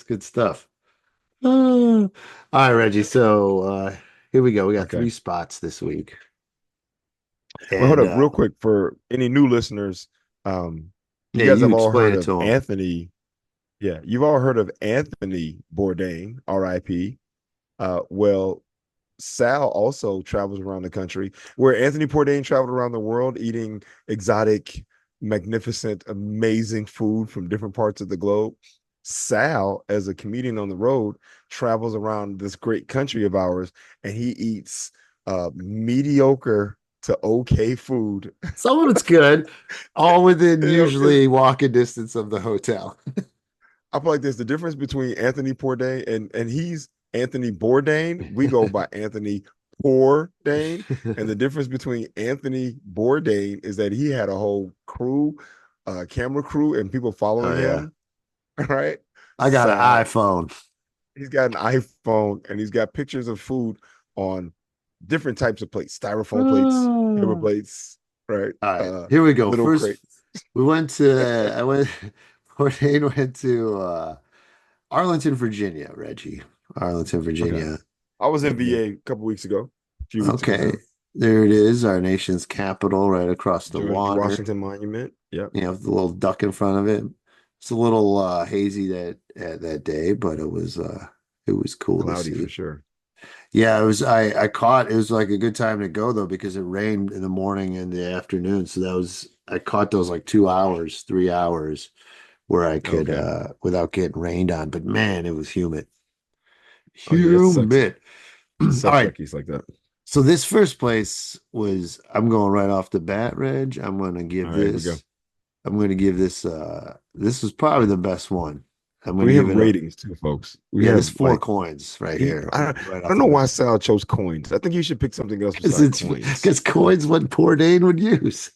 good stuff. All right, Reggie. So here we go. We got Okay. three spots this week. Well, hold And up real quick for any new listeners. You yeah, guys you have all explain heard it of to them. Anthony. Yeah, you've all heard of Anthony Bourdain, RIP. Well, Sal also travels around the country, where Anthony Bourdain traveled around the world eating exotic, magnificent, amazing food from different parts of the globe. Sal, as a comedian on the road, travels around this great country of ours, and he eats mediocre to okay food. Some of it's good, all within You know, usually walking distance of the hotel. I feel like there's the difference between Anthony Bourdain and he's Anthony Bourdain. We go by Anthony Bourdain, and the difference between Anthony Bourdain is that he had a whole crew, camera crew, and people Oh following yeah. him. Right? I got an Sal, iPhone. he's got an iPhone and he's got pictures of food on different types of plates, styrofoam plates, paper Oh. plates, right? All right, here we go. Little First, crate. we went to I went Bourdain went to Arlington, Virginia, Reggie. Arlington, Okay. Virginia. I was in And, VA a couple weeks ago, a few weeks ago okay, now. there it is, our nation's capital, right across the George water. Washington Monument. Yep. You know, the little duck in front of it. It's a little hazy that day, but it was cool to Cloudy for see. sure. Yeah, it was I caught it was like a good time to go though because it rained in the morning and the afternoon. So that was I caught those like 2 hours, 3 hours where I could Okay. without getting rained on. But man, it was humid. Oh yeah, it sucks. Humid. It All sucks right. like he's like that. So this first place was I'm going right off the bat, Reg. All right, here we go. I'm gonna give this this was probably the best one. I'm gonna We have give it a ratings too, folks. We yeah, have there's four like coins right he. here, right I off don't the know why bat. Sal chose coins. I think you should pick something else Because beside it's coins. because coins what poor Dane would use.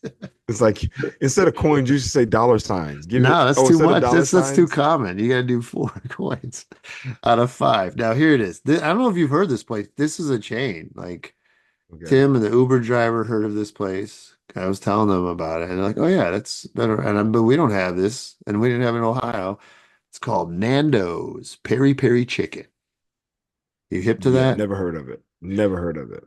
It's like instead of coins, you should say dollar signs. Give it. No, that's Oh, too instead of much. dollar That's too signs. common. You gotta do four coins out of five. Now here it is. I don't know if you've heard this place. This is a chain. Like Okay. Tim and the Uber driver heard of this place. I was telling them about it, and they're like, "Oh yeah, that's better." But we don't have this, and we didn't have it in Ohio. It's called Nando's Peri-Peri Chicken. You hip to Yeah, that? never heard of it. Never heard of it.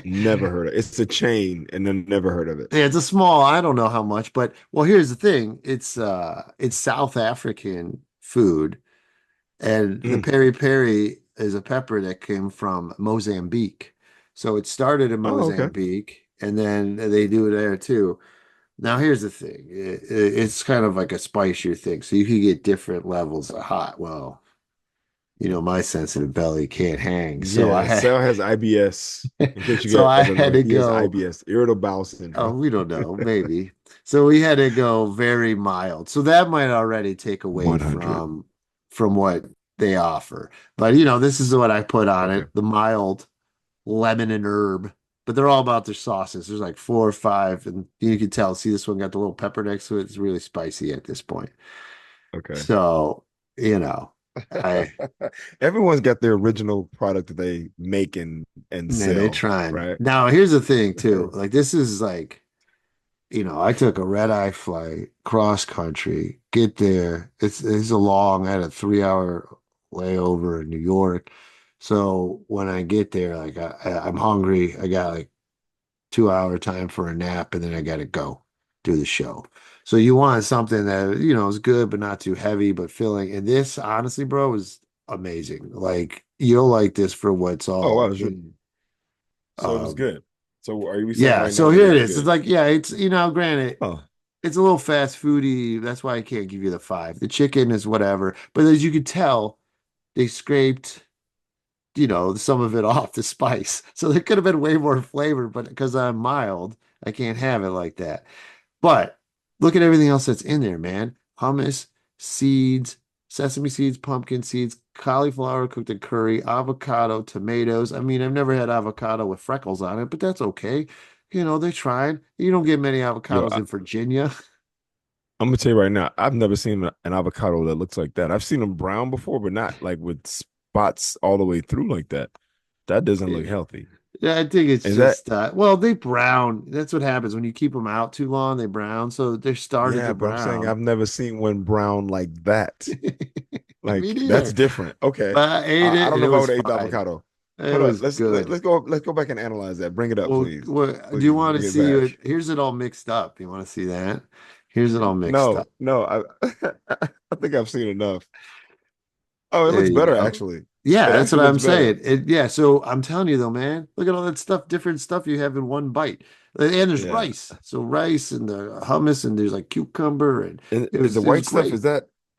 Never heard of it. It's a chain, and then never heard of it. Yeah, it's a small, I don't know how much, but well, here's the thing. It's South African food, and the Mm. peri-peri is a pepper that came from Mozambique. So it started in Oh, okay. Mozambique, and then they do it there too. Now here's the thing. It's kind of like a spicier thing. So you can get different levels of hot. Well, my sensitive belly can't hang. So I Yeah, had Sal has IBS. In case you so I guys don't had know, to he has go. IBS, irritable bowel Oh, syndrome. we don't know, maybe. So we had to go very mild. So that might already take away 100. from what they offer. But this is what I put on Okay. it, the mild lemon and herb. But they're all about their sauces. There's like four or five, and you can tell. See, this one got the little pepper next to it. It's really spicy at this point. Okay. So, you know, I Everyone's got their original product that they make and man, they sell, trying. right? Now, here's the thing too. Like this is like I took a red eye flight cross country, get there. It's a long, I had a 3 hour layover in New York. So when I get there, like I'm hungry. I got like 2 hour time for a nap, and then I gotta go do the show. So you want something that, is good, but not too heavy, but filling. And this, honestly, bro, is amazing. Like you'll like this for what's Oh all wow, in. so it was good. So are you saying Yeah, right so now that here it it was is. It's good? like, yeah, it's granted, Oh, it's a little fast foody. That's why I can't give you the five. The chicken is whatever. But as you can tell, they scraped, some of it off the spice. So there could have been way more flavor, but because I'm mild, I can't have it like that. But look at everything else that's in there, man. Hummus, seeds, sesame seeds, pumpkin seeds, cauliflower cooked in curry, avocado, tomatoes. I mean, I've never had avocado with freckles on it, but that's okay. They're trying. You don't get many yo, avocados in Virginia. I'm gonna tell you right now, I've never seen an avocado that looks like that. I've seen them brown before, but not like with spots all the way through like that. That doesn't look healthy. Yeah, I think it's Is that just well, they brown. That's what happens when you keep them out too long, they brown. So they're started yeah, to but I'm saying brown. I've never seen one brown like that. Me Like that's neither. different. Okay. But I ate I it don't and know it if I was would have ate the fine. avocado. It Hold on. was good. Let's go back and analyze that. Bring it up, please. Do you Please want to bring it see back. it? Here's it all mixed up. You want to see that? Here's it all mixed No, up. no, I think I've seen enough. Oh, it There looks you better go. actually. Yeah, It that's what actually looks I'm better. saying. Yeah, so I'm telling you though, man, look at all that stuff, different stuff you have in one bite. And there's Yeah. rice. So rice and the hummus and there's like cucumber and And the it was white stuff great. is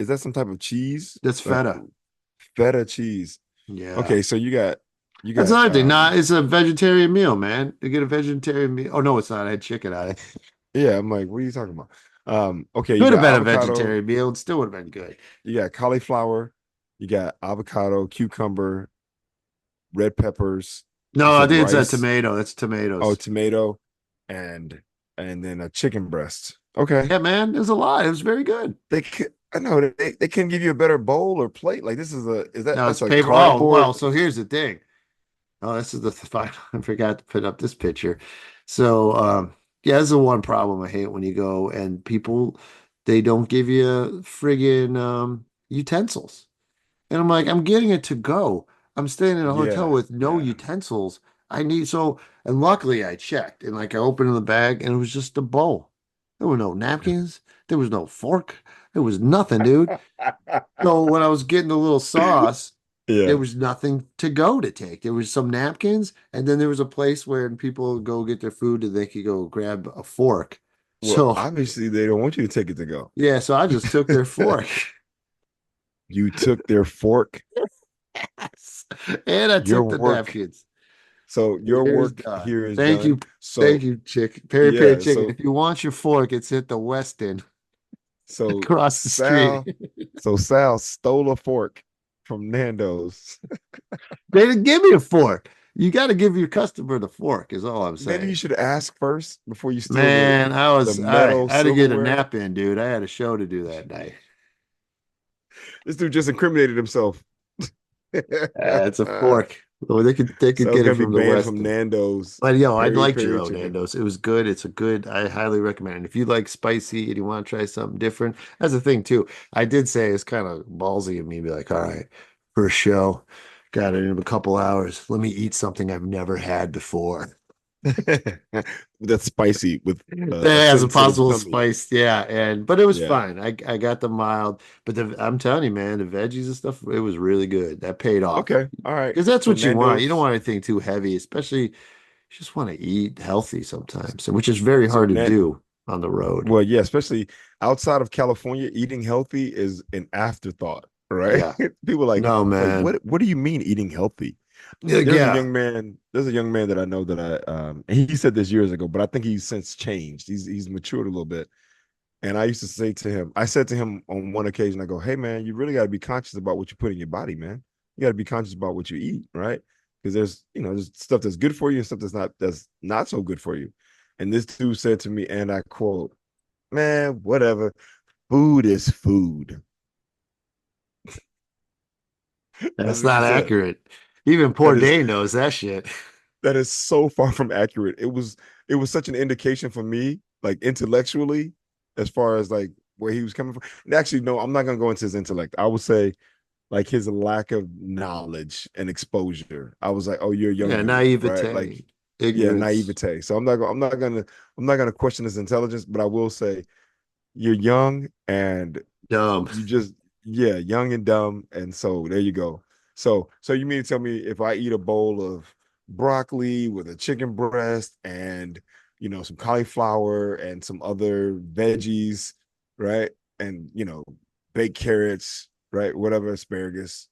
that some type of cheese? That's Like feta. feta cheese. Yeah. Okay, so you That's got another thing. Nah, it's a vegetarian meal, man. You get a vegetarian meal. Oh no, it's not. I had chicken on it. yeah, I'm like, what are you talking about? Okay, you Could have got been a avocado, vegetarian meal. It still would have been good. you got cauliflower, you got avocado, cucumber, red peppers, you No, I said think it's a rice, tomato. That's oh, tomatoes. tomato, and then a chicken breast. Okay. Yeah, man. There's a lot. It was very good. I know they can give you a better bowl or plate. Like this is No, it's that's a paper. Oh, cardboard. well, so here's the thing. Oh, this is the final. I forgot to put up this picture. So, yeah, this is the one problem I hate when you go and people they don't give you friggin' utensils. And I'm like, I'm getting it to go. I'm staying in a hotel Yeah, with no yeah. utensils. I need so, and luckily I checked and like I opened the bag and it was just a bowl. There were no napkins. There was no fork. There was nothing, dude. So when I was getting the little sauce, there Yeah. was nothing to go to take. There was some napkins, and then there was a place where people go get their food and they could go grab a fork. Well, So obviously they don't want you to take it to go. yeah, so I just took their fork. You took their fork, Yes. And I your took the work. napkins. So your Here's work done. here is Thank done. you. Thank So you, chicken. Peri-Peri yeah, chicken. If you want your fork, it's at the Westin so across the street. Sal Sal stole a fork from Nando's. They didn't give me a fork. You got to give your customer the fork, is all I'm Maybe you saying. should ask first before you steal Man, the I metal had to get a silverware. nap in, dude. I had a show to do that night. This dude just incriminated himself. It's a fork. Well, they could So get it gonna be from the banned from Westin. Nando's But yo, I peri liked your peri old chicken. Nando's. It was good. It's a good. I highly recommend it. If you like spicy and you want to try something different, that's the thing too. I did say it's kind of ballsy of me to be like, all right, for a show, got it in a couple hours. Let me eat something I've never had before. That's spicy with That a has a sensitive possible tummy. spice, yeah, but it was Yeah. fine. I got the mild, but I'm telling you, man, the veggies and stuff, it was really good. That paid off Okay. All right. because that's So what you want. You don't Nando's. want anything too heavy, especially you just want to eat healthy sometimes, which is very So hard to Nan. do on the road. Well, yeah, especially outside of California, eating healthy is an afterthought, right? Yeah, People are no, like man. what do you mean eating healthy? Yeah, There's a young man that I know that and he said this years ago, but I think he's since changed. He's matured a little bit. And I used to say to him, I said to him on one occasion, I go, "Hey man, you really got to be conscious about what you put in your body, man. You got to be conscious about what you eat, right? Because there's stuff that's good for you and stuff that's not so good for you." And this dude said to me, and I quote, "Man, whatever. Food is food." That's that's what he not said. accurate. Even poor That is Dane knows that shit. that is so far from accurate. It was such an indication for me, like intellectually, as far as like where he was coming from. And actually, no, I'm not gonna go into his intellect. I would say like his lack of knowledge and exposure. I was like, oh, you're a young Yeah, dude, right? Like, naivete, yeah, ignorance, naivete. So I'm not gonna question his intelligence, but I will say you're young and dumb. you just yeah, young and dumb. And so there you go. So you mean to tell me if I eat a bowl of broccoli with a chicken breast and some cauliflower and some other veggies, right? And baked carrots, right? Whatever, asparagus.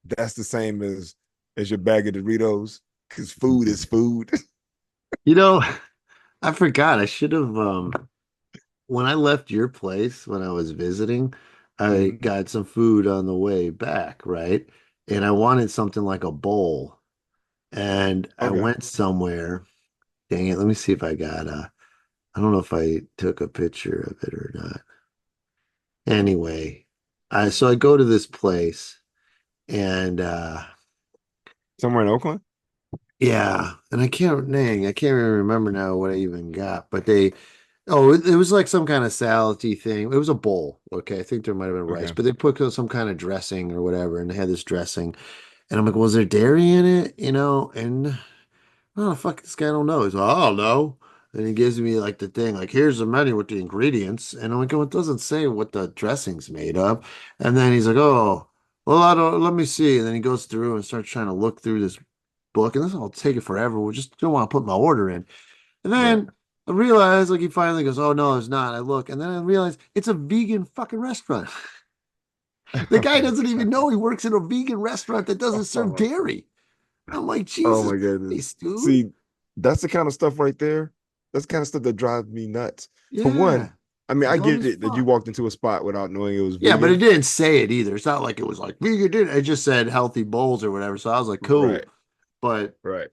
That's the same as your bag of Doritos, because food is food. You know, I forgot. I should have when I left your place when I was visiting, I Mhm. got some food on the way back, right? And I wanted something like a bowl. And I Okay. went somewhere. Dang it, let me see if I don't know if I took a picture of it or not. Anyway, I go to this place and Somewhere in Oakland? yeah, and I can't even remember now what I even got, but Oh, it was like some kind of salad-y thing. It was a bowl. Okay, I think there might have been rice, Okay. but they put some kind of dressing or whatever, and they had this dressing. And I'm like, was there dairy in it? And oh fuck, this guy don't know. He's like, I don't know. And he gives me like the thing, like here's the menu with the ingredients. And I'm like, oh, it doesn't say what the dressing's made of. And then he's like, oh, well, I don't. Let me see. And then he goes through and starts trying to look through this book, and this will take it forever. We just don't want to put my order in. And Right. then I realize, like, he finally goes, "Oh no, it's not." I look, and then I realize it's a vegan fucking restaurant. The Oh guy my doesn't even God. know he works in a vegan restaurant that doesn't serve Oh, dairy. I'm like, oh Jesus my goodness. Christ, dude. See, that's the kind of stuff right there. That's the kind of stuff that drives me nuts. For one, Yeah, I mean, I dumb get as it that you fuck. walked into a spot without knowing it was Yeah, but it vegan. didn't say it either. It's not like it was like vegan. Did it just said healthy bowls or whatever. So I was like, cool. Right, But right.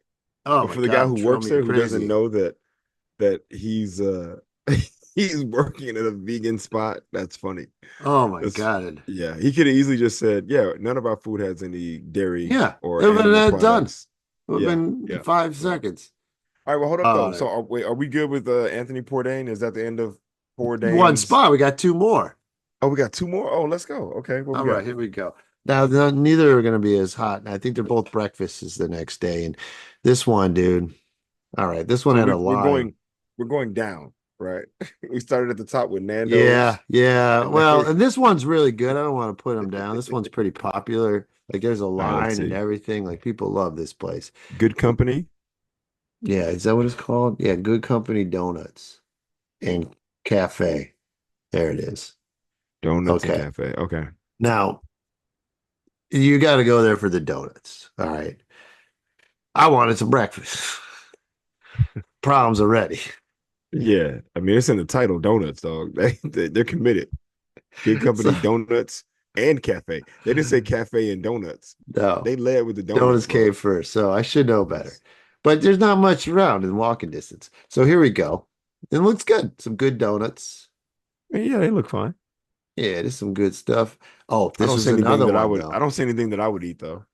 oh But my for the guy God, who it drove works me there who doesn't crazy. know that he's he's working at a vegan spot, that's funny. Oh my That's God. yeah, he could have easily just said, yeah, none of our food has any dairy Yeah, it or would have been animal done. products. It would have Yeah, been yeah, right. 5 seconds. All right, well, hold up though. Uh, So are we good with Anthony Bourdain? Is that the end of One Bourdain's? spot. We got two more. Oh, we got two more. Oh, let's go. Okay, what we All right, got? here we go. Now, neither are going to be as hot. And I think they're both breakfasts the next day. And this one, dude. All right, this one So had a line. we're going down, right? We started at the top with Yeah, Nando's, yeah. and now Well, we're and this one's really good. I don't want to put them down. This one's pretty popular. Like, there's a all right. Let's line and see. everything. Like, people love this place. Good Company, Yeah, is that what it's called? Yeah, Good Company Donuts and Cafe. There it is. Donuts and Okay. Cafe. Okay. Now, you got to go there for the donuts. All right. I wanted some breakfast. Problems already. Yeah, I mean it's in the title, donuts, dog. They're committed. Good So, Company, donuts and cafe. They didn't say cafe and donuts. no, They led with the donuts, donuts came bro. first. So I should know better. Yes. But there's not much around in walking distance. So here we go. It looks good. Some good donuts. Yeah, they look fine. Yeah, there's some good stuff. Oh, I this don't was see anything another that one, I though. don't see anything that I would eat though.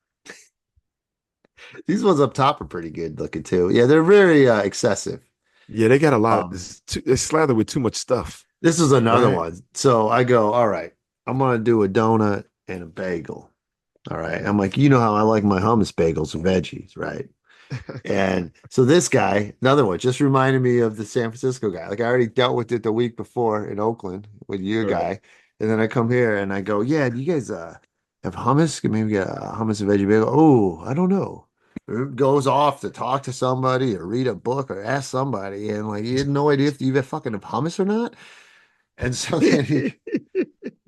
These ones up top are pretty good looking, too. Yeah, they're very excessive. Yeah, they got a lot of Um, this. They slather with too much stuff, this is another right? one. So I go, all right, I'm gonna do a donut and a bagel. All right. I'm like, you know how I like my hummus bagels and veggies, right? And so this guy, another one, just reminded me of the San Francisco guy. Like I already dealt with it the week before in Oakland with your Right. guy. And then I come here and I go, yeah, do you guys have hummus? Can maybe get a hummus and veggie bagel? Oh, I don't know. Goes off to talk to somebody or read a book or ask somebody. And like, he had no idea if you even fucking have hummus or not. And so then he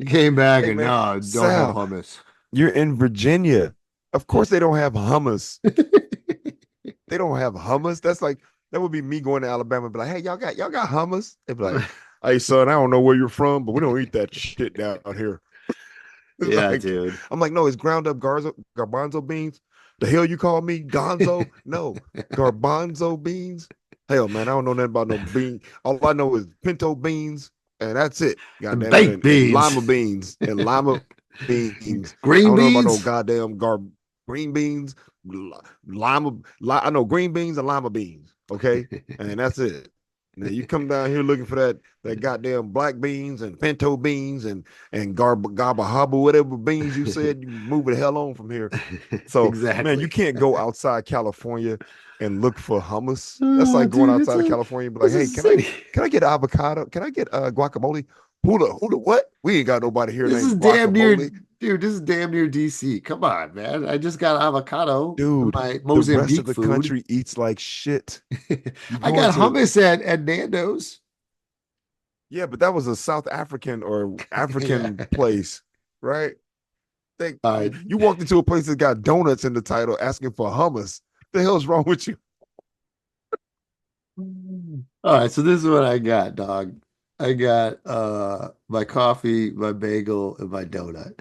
came back Hey and man, no, don't have Sal, hummus. you're in Virginia. Of course they don't have hummus. They don't have hummus. That's like that would be me going to Alabama and be like, hey, y'all got hummus? They'd be like, hey son, I don't know where you're from, but we don't eat that shit down here. Yeah, Like dude. I'm like, no, it's ground up garbanzo beans. The hell you call me Gonzo? No, garbanzo beans. Hell, man, I don't know nothing about no bean. All I know is pinto beans, and that's it. God And damn it, baked and beans. lima beans and lima beans. I Green don't know about no beans? goddamn green beans, lima. I know green beans and lima beans. Okay, and that's it. Now you come down here looking for that goddamn black beans and pinto beans and gabba haba, whatever beans you said, you move the hell on from here. So man, you Exactly. can't go outside California and look for hummus. That's Oh, like going dude, outside of California and be like, it's a hey, city. can I get avocado? Can I get guacamole? Who the what? We ain't got nobody here This is named damn near, guacamole. dude, this is damn near DC. Come on, man. I just got avocado in Dude, my the rest of Mozambique the food. country eats like shit. You I go got into hummus at Nando's. yeah, but that was a South African or Yeah. African place, right? Think All right. you walked into a place that got donuts in the title asking for hummus. The hell's wrong with you? All right, so this is what I got, dog. I got my coffee, my bagel, and my donut.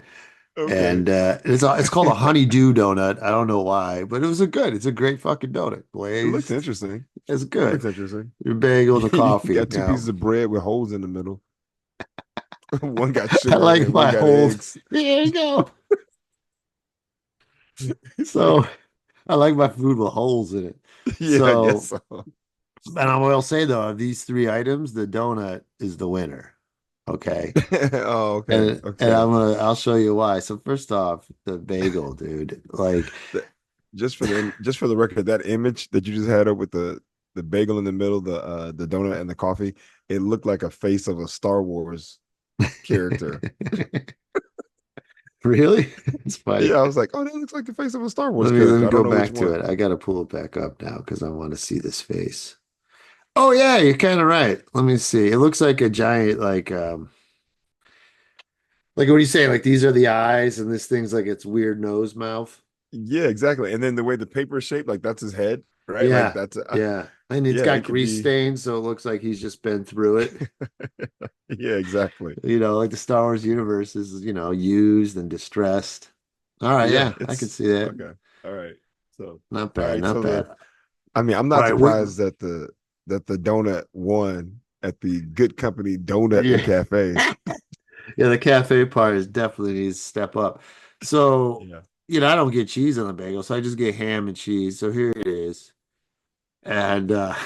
Okay. And it's called a honeydew donut. I don't know why, but it was a good. It's a great fucking donut. It looks Glazed. interesting. It's It good. looks interesting. Your bagel and the You coffee. got two Now, pieces of bread with holes in the middle. One got I sugar like and one my got holes. eggs. There you go. So I like my food with holes in it. Yeah, I guess So so. And I will say though, of these three items, the donut is the winner. Okay. Oh, okay, And okay. I'll show you why. So first off, the bagel, dude. Like, The- just for the record, that image that you just had up with the bagel in the middle, the donut and the coffee, it looked like a face of a Star Wars character. really? It's funny. Yeah, I was like, oh, that looks like the face of a Star Wars Let character. me I don't go know which back to one. it. I gotta pull it back up now because I want to see this face. Oh yeah, you're kind of right. Let me see. It looks like a giant, like what do you say? Like these are the eyes, and this thing's like its weird nose mouth. Yeah, exactly. And then the way the paper is shaped, like that's his head, right? Like Yeah, that's yeah. And it's yeah, got it could grease be stains, so it looks like he's just been through it. yeah, exactly. Like the Star Wars universe is, used and distressed. All right, Yeah, yeah, I can it's see that. okay. All right. So, Not all bad, right. not So bad. I mean, I'm All not right, surprised that the donut won at the Good Company Donut and yeah, Cafe. yeah, the cafe part is definitely needs to step up. So, Yeah. I don't get cheese on the bagel, so I just get ham and cheese. So here it is. And I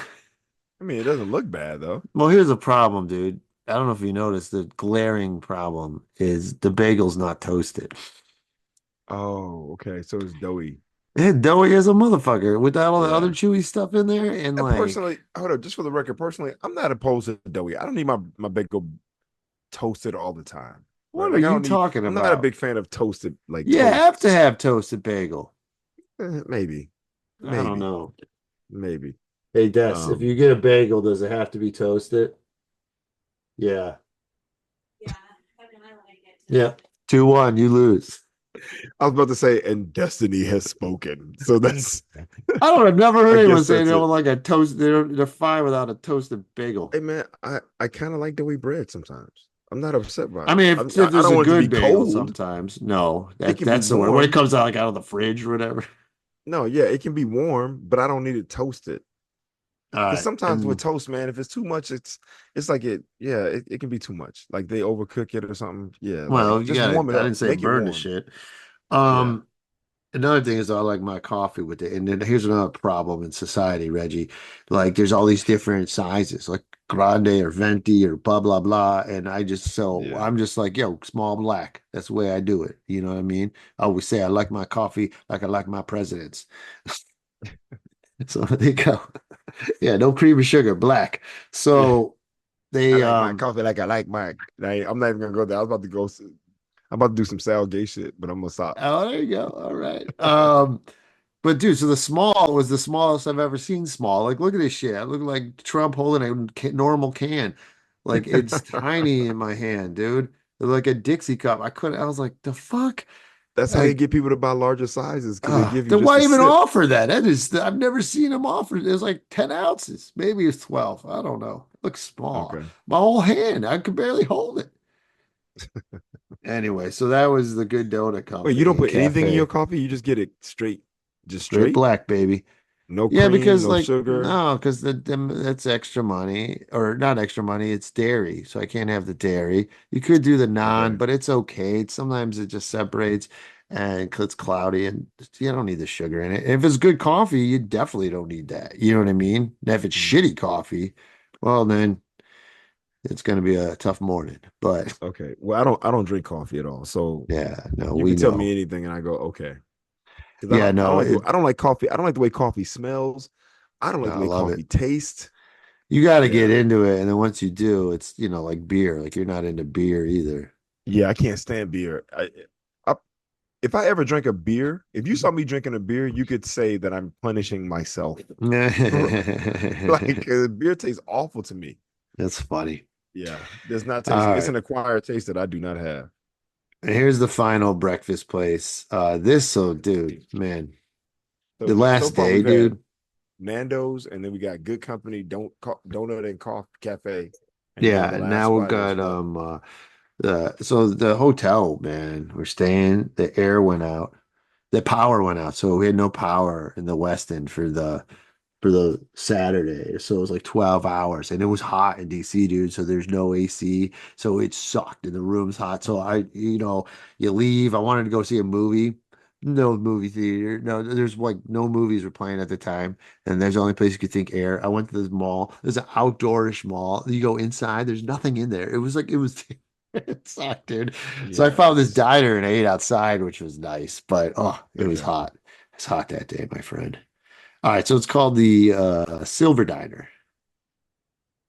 mean, it doesn't look bad though. well, here's a problem, dude. I don't know if you noticed the glaring problem is the bagel's not toasted. Oh, okay. So it's doughy. It's doughy as a motherfucker without all the other Yeah. chewy stuff in there. And And like, personally, hold up, just for the record, personally, I'm not opposed to doughy. I don't need my bagel toasted all the time. Right? what are Like I you don't need talking I'm not a about? big fan of toasted like You have to toast. have toasted bagel. Maybe. I don't Maybe. know. Maybe. Hey, Des, if Um you get a bagel, does it have to be toasted? Yeah. Yeah. 2-1, you lose. I was about to say, and destiny has spoken. So that's I don't. I've never I heard anyone guess say they that's it. don't like a toast. They're fine without a toasted bagel. Hey man, I kind of like the way bread sometimes. I'm not upset by I it. mean, if I there's don't a want it to be good bagel, cold. sometimes no, It can be that's the word. When it warm. comes out like out of the fridge or whatever. No, yeah, it can be warm, but I don't need it toasted. All Because right, sometimes with and toast, man, if it's too much, it's like it can be too much. Like they overcook it or something. Yeah, like well, you just got warm it to. I up, didn't say make it burn the warm. shit. Yeah, Um, Another thing is I like my coffee with it. And then here's another problem in society, Reggie. Like there's all these different sizes, like grande or venti or blah blah blah. And yeah. I'm just like, yo, small black. That's the way I do it. You know what I mean? I always say I like my coffee like I like my presidents. So there you go. Yeah, no cream or sugar, black. Yeah. So I they like my coffee like I like my. I'm not even gonna go there. I was about to go. I'm about to do some Sal gay shit, but I'm gonna stop. oh, there you go. All right. But dude, so the small was the smallest I've ever seen small. Like, look at this shit. I look like Trump holding a normal can. Like, it's tiny in my hand, dude. Like a Dixie cup. I was like, the fuck? That's how they Like, get people to buy larger sizes because they give you then just why a even sip. offer that? I've never seen them offer. It was like 10 ounces. Maybe it's 12. I don't know. It looks small. Okay. My whole hand, I could barely hold it. Anyway, so that was the Good Donut Wait, you Company don't and put anything in your Cafe. coffee? You just get it straight, just Straight straight? black, baby. No Yeah, cream, because no like sugar. no, because that's extra money or not extra money. It's dairy, so I can't have the dairy. You could do the non, Okay. but it's okay. Sometimes it just separates and it's cloudy, and you don't need the sugar in it. If it's good coffee, you definitely don't need that. You know what I mean? Now, if it's Mm, shitty coffee, well, then it's going to be a tough morning. But okay. Well, I don't drink coffee at all. So yeah, no, you we can tell me know. anything and I go, okay. Because Yeah, I don't no, like I don't like coffee. I don't like the way coffee smells. I don't like I the way love it. coffee tastes. You got to get Yeah. into it, and then once you do, it's like beer. Like you're not into beer either. Yeah, I can't stand beer. I if I ever drank a beer, if you saw me drinking a beer, you could say that I'm punishing myself. Like beer tastes awful to me. That's funny. Yeah, does not taste. All It's right. an acquired taste that I do not have. And here's the final breakfast place. Dude, man, the So last far day, we've had dude. Nando's, and then we got Good Company, Donut and Coffee Cafe, and then Yeah, the and last now we spot is got what? the hotel, man. We're staying. The air went out. The power went out. So we had no power in the West End for the Saturday. So it was like 12 hours and it was hot in DC, dude. So there's no AC. So it sucked and the room's hot. So you leave. I wanted to go see a movie. No movie theater. No, there's like no movies were playing at the time, and there's the only place you could think air. I went to this mall. There's an outdoorish mall. You go inside, there's nothing in there. It was like it was it sucked, dude. So I Yeah, found this diner and ate outside, which was nice, but oh, it was okay. hot. It's hot that day, my friend. All right, so it's called the Silver Diner.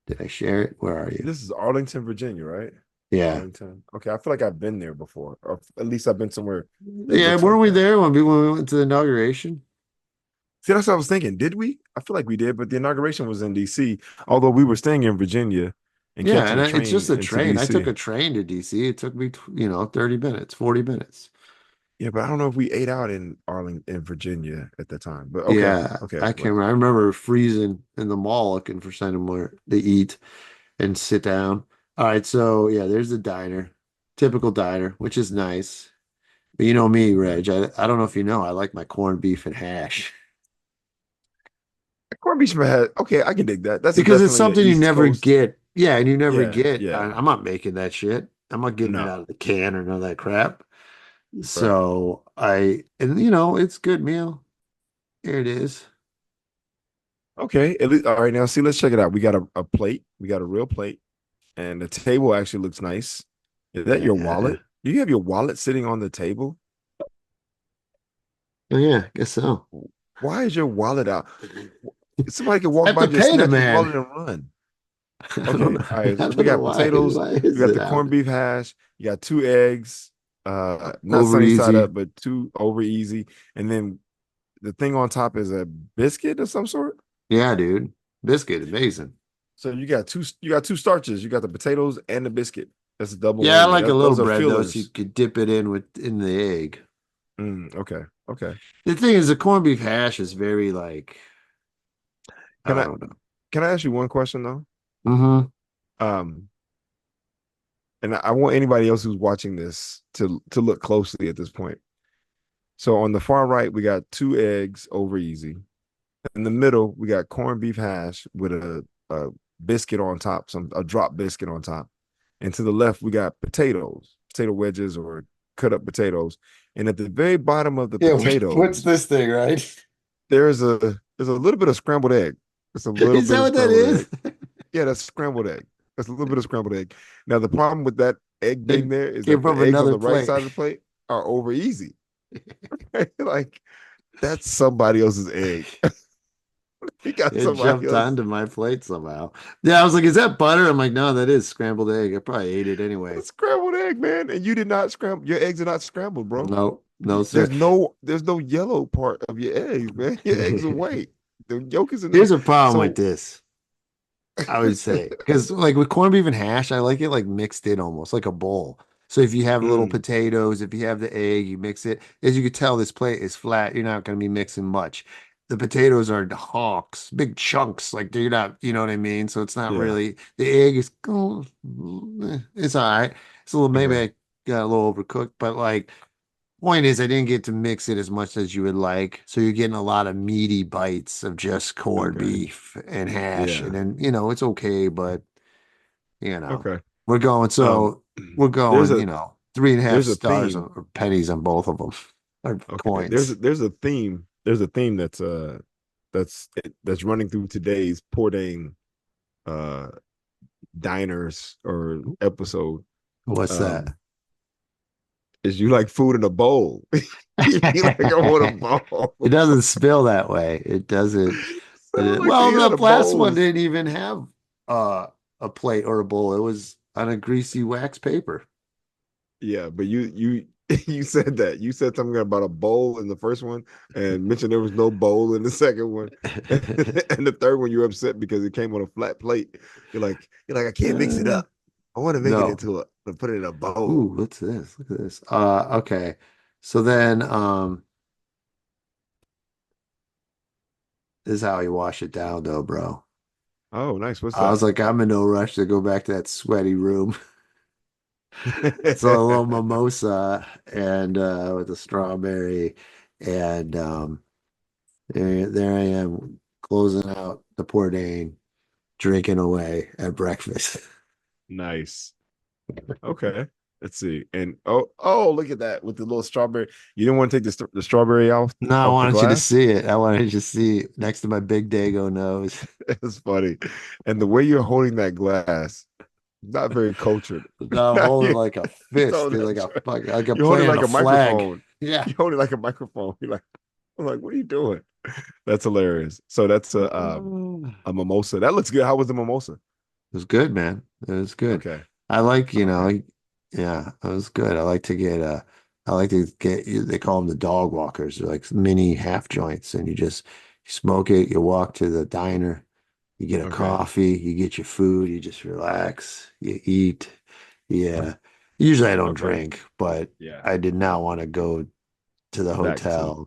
Did I share it? Where are you? This is Arlington, Virginia, right? Yeah. Arlington. Okay, I feel like I've been there before, or at least I've been somewhere that Yeah, looks weren't like we that. there when we went to the inauguration? See, that's what I was thinking. Did we? I feel like we did, but the inauguration was in DC, although we were staying in Virginia and Yeah, catching and a it's just train a into train. I took DC. a train to DC. It took me, 30 minutes, 40 minutes. Yeah, but I don't know if we ate out in Arlington, in Virginia at the time. But okay, Yeah, okay, I can't remember. I remember freezing in the mall looking for somewhere to eat and sit down. All right, so yeah, there's the diner, typical diner, which is nice. But you know me, okay. Reg. I don't know if you know, I like my corned beef and hash Corned beef had okay, I can dig that. That's because it's definitely an something you East never Coast. get. Yeah, and you never Yeah, get. yeah. I'm not making that shit. I'm not getting it out No, of the can or none of that crap. right. So and it's good meal. Here it is. Okay. At least, all right, now see, let's check it out. We got a plate. We got a real plate, and the table actually looks nice. Is that your Yeah. wallet? Do you have your wallet sitting on the table? Oh yeah, guess so. Why is your wallet out? Somebody could I walk have by, to just pay the snatch his man. wallet and run. I don't Okay. know. All right. I So we don't know got why. potatoes. Why We is got it the out? corned beef hash. You got two eggs, not Over sunny side easy. up, but two over easy. And then the thing on top is a biscuit of some sort. Yeah, dude. Biscuit, amazing. So you got two starches. You got the potatoes and the biscuit. That's a double Yeah, I whammy. like a little Those are bread though, so you fillers. could dip it in the egg. Okay. Okay. The thing is, the corned beef hash is very like I Can I don't know. can I ask you one question though? Mm-hmm. Um, and I want anybody else who's watching this to look closely at this point. So on the far right, we got two eggs over easy. In the middle, we got corned beef hash with a biscuit on top, some a drop biscuit on top. And to the left, we got potatoes, potato wedges or cut up potatoes. And at the very bottom of the Yeah, what's potatoes, this thing, right? there's a little bit of scrambled egg. It's a little Is bit that of what that scrambled egg. is? Yeah, that's scrambled egg. That's a little bit of scrambled egg. Now the problem with that egg being It there is came that the from eggs on another the right plate. side of the plate are over easy. Like that's somebody else's egg. He got It somebody jumped else. onto my plate somehow. Yeah, I was like, is that butter? I'm like, no, that is scrambled egg. I probably ate it anyway. That's scrambled egg, man. And you did not scramble. Your eggs are not scrambled, bro. No, no, sir. There's no yellow part of your eggs, man. Your eggs are white. The yolk is in there. Here's a problem with So this. I would say because like with corned beef and hash, I like it like mixed in almost like a bowl. So if you have little mm, potatoes, if you have the egg, you mix it. As you can tell, this plate is flat. You're not going to be mixing much. The potatoes are honks, big chunks. Like they're not, you know what I mean? So it's not yeah. really the egg is it's all right. It's a little maybe Okay. I got a little overcooked, but like point is, I didn't get to mix it as much as you would like. So you're getting a lot of meaty bites of just corned Okay. beef and hash. And Yeah. then, it's okay, but, you know, Okay. we're going, Um so we're there's going, a 3.5 there's a stars theme. or pennies on both of them or Okay. coins. There's a theme that's running through today's Bourdain uh diners or episode. What's that? Um is you like food in a bowl. You like I want a It bowl. doesn't spill that way. It doesn't. Sound like Well, they eat out the of last one bowls. didn't even have uh, a plate or a bowl. It was on a greasy wax paper. Yeah, but you you said that. You said something about a bowl in the first one and mentioned there was no bowl in the second one. And the third one you're upset because it came on a flat plate. You're like, I can't mix it up. I want to make it No. into to put it in a bowl. Ooh, what's this? Look at this. Okay. So then, this is how you wash it down, though, bro. Oh, nice. What's I was that? like, I'm in no rush to go back to that sweaty room. So a little mimosa and with a strawberry, and there I am closing out the Bourdain, drinking away at breakfast. Nice. Okay. Let's see. And oh, look at that with the little strawberry. You didn't want to take the strawberry No, I off the wanted you to glass? see it. I wanted you to see it next to my big Dago nose. It's funny. And the way you're holding that glass, not very cultured. No, I'm holding You- like a You're fist, dude, like I'm you're holding playing like a a flag. microphone. Yeah. You're holding like a microphone. You're like, I'm like, what are you doing? That's hilarious. So that's It a mimosa. That looks good. How was the mimosa? was good, man. It was good. Okay. I like, Okay. yeah, it was good. I like to get, they call them the dog walkers. They're like mini half joints, and you smoke it, you walk to the diner, you get a Okay. coffee, you get your food, you just relax, you eat. Yeah. Usually I don't Okay. drink, but Yeah. I did not want to go to the Back to hotel